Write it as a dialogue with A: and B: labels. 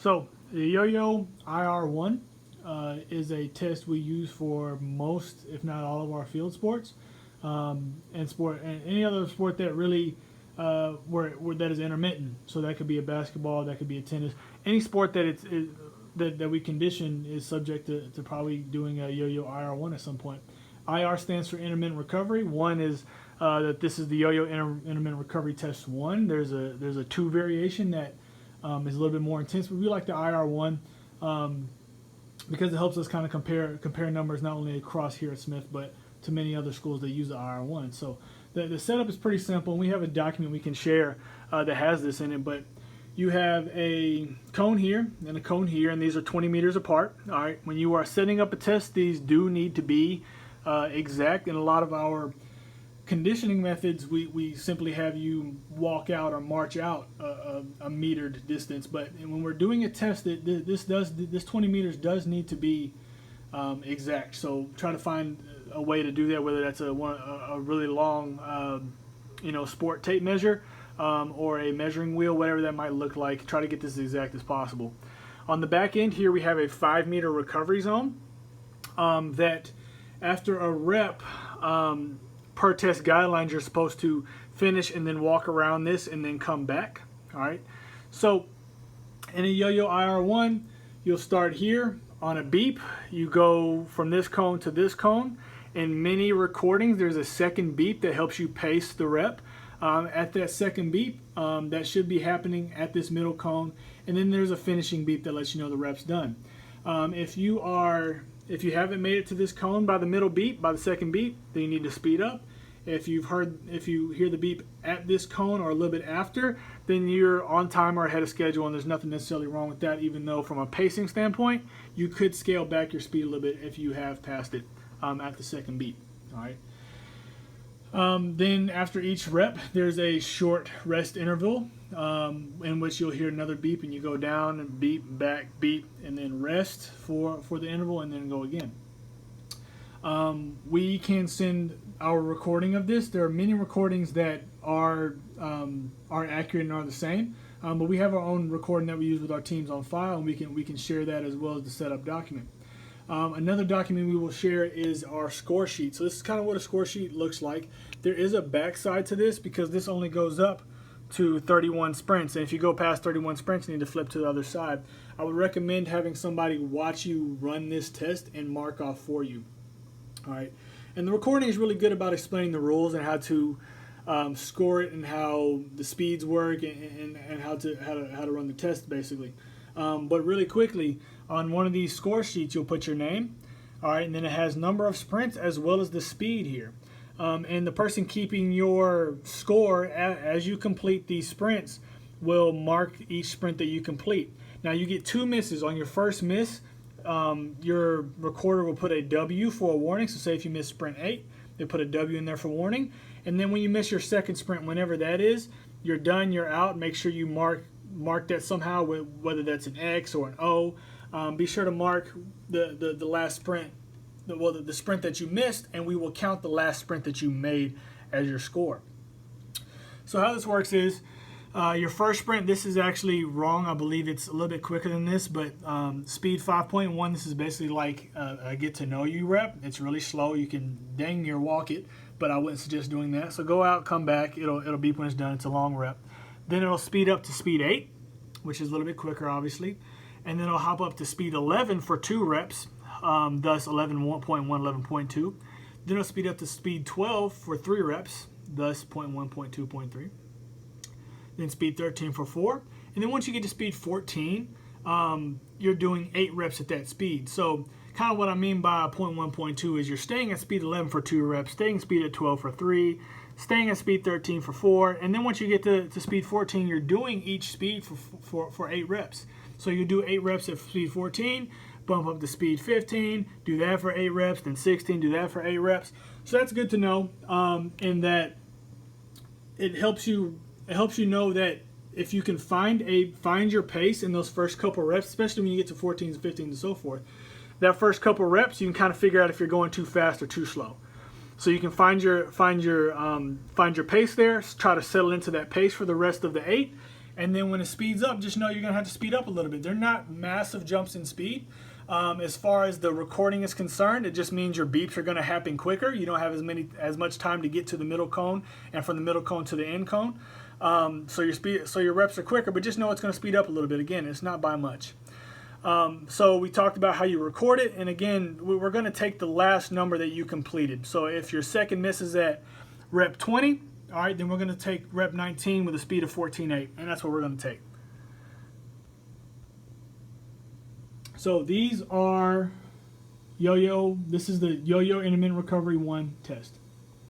A: So the YoYo IR1 is a test we use for most, if not all, of our field sports, and any other sport that really where that is intermittent. So that could be a basketball, that could be a tennis. Any sport that we condition is subject to probably doing a YoYo IR1 at some point. IR stands for intermittent recovery. One is that this is the YoYo intermittent recovery test 1. There's a 2 variation that is a little bit more intense, but we like the IR1 because it helps us kind of compare numbers not only across here at Smith, but to many other schools that use the IR1. So the setup is pretty simple, and we have a document we can share that has this in it. But you have a cone here and a cone here, and these are 20 meters apart. All right. When you are setting up a test, these do need to be exact. In a lot of our conditioning methods, we simply have you walk out or march out a metered distance. But when we're doing a test, this 20 meters does need to be exact. So try to find a way to do that, whether that's a really long sport tape measure or a measuring wheel, whatever that might look like. Try to get this as exact as possible. On the back end here, we have a 5-meter recovery zone that after a rep, per test guidelines, you're supposed to finish and then walk around this and then come back. All right. So in a YoYo IR1, you'll start here on a beep. You go from this cone to this cone. In many recordings, there's a second beep that helps you pace the rep. At that second beep, that should be happening at this middle cone, and then there's a finishing beep that lets you know the rep's done. If you haven't made it to this cone by the middle beep, by the second beep, then you need to speed up. If you hear the beep at this cone or a little bit after, then you're on time or ahead of schedule, and there's nothing necessarily wrong with that, even though from a pacing standpoint, you could scale back your speed a little bit if you have passed it at the second beep. All right. Then after each rep, there's a short rest interval in which you'll hear another beep, and you go down and beep, back, beep, and then rest for the interval, and then go again. We can send our recording of this. There are many recordings that are accurate and are the same, but we have our own recording that we use with our teams on file, and we can share that as well as the setup document. Another document we will share is our score sheet. So this is kind of what a score sheet looks like. There is a backside to this because this only goes up to 31 sprints. And if you go past 31 sprints, you need to flip to the other side. I would recommend having somebody watch you run this test and mark off for you. All right. And the recording is really good about explaining the rules and how to score it and how the speeds work and how to run the test basically. But really quickly, on one of these score sheets, you'll put your name, all right, and then it has number of sprints as well as the speed here. And the person keeping your score as you complete these sprints will mark each sprint that you complete. Now, you get 2 misses. On your first miss, your recorder will put a W for a warning. So say if you miss sprint 8, they put a W in there for warning. And then when you miss your second sprint, whenever that is, you're done, you're out. Make sure you mark that somehow, whether that's an X or an O. Be sure to mark the last sprint, the sprint that you missed, and we will count the last sprint that you made as your score. So how this works is your first sprint, this is actually wrong. I believe it's a little bit quicker than this, but speed 5.1, this is basically like a get to know you rep. It's really slow. You can dang near walk it, but I wouldn't suggest doing that. So go out, come back. It'll beep when it's done. It's a long rep. Then it'll speed up to speed 8, which is a little bit quicker, obviously. And then it'll hop up to speed 11 for 2 reps, thus 11.1, 11.2. Then it'll speed up to speed 12 for 3 reps, thus 0.1, 0.2, 0.3. Then speed 13 for 4. And then once you get to speed 14, you're doing 8 reps at that speed. So kind of what I mean by 0.1, 0.2 is you're staying at speed 11 for 2 reps, staying at speed at 12 for 3, staying at speed 13 for 4, and then once you get to speed 14, you're doing each speed for 8 reps. So you do 8 reps at speed 14, bump up to speed 15, do that for 8 reps, then 16, do that for 8 reps. So that's good to know, in that it helps you know that if you can find your pace in those first couple reps, especially when you get to 14s, 15s, and so forth. That first couple reps, you can kind of figure out if you're going too fast or too slow. So you can find your pace there, try to settle into that pace for the rest of the 8, And then when it speeds up, just know you're going to have to speed up a little bit. They're not massive jumps in speed. As far as the recording is concerned, it just means your beeps are going to happen quicker. You don't have as much time to get to the middle cone and from the middle cone to the end cone. So your reps are quicker, but just know it's going to speed up a little bit. Again, it's not by much. So we talked about how you record it, and again, we're going to take the last number that you completed. So if your second miss is at rep 20, all right, then we're going to take rep 19 with a speed of 14.8, and that's what we're going to take. So these are YoYo. This is the YoYo Intermittent Recovery 1 test.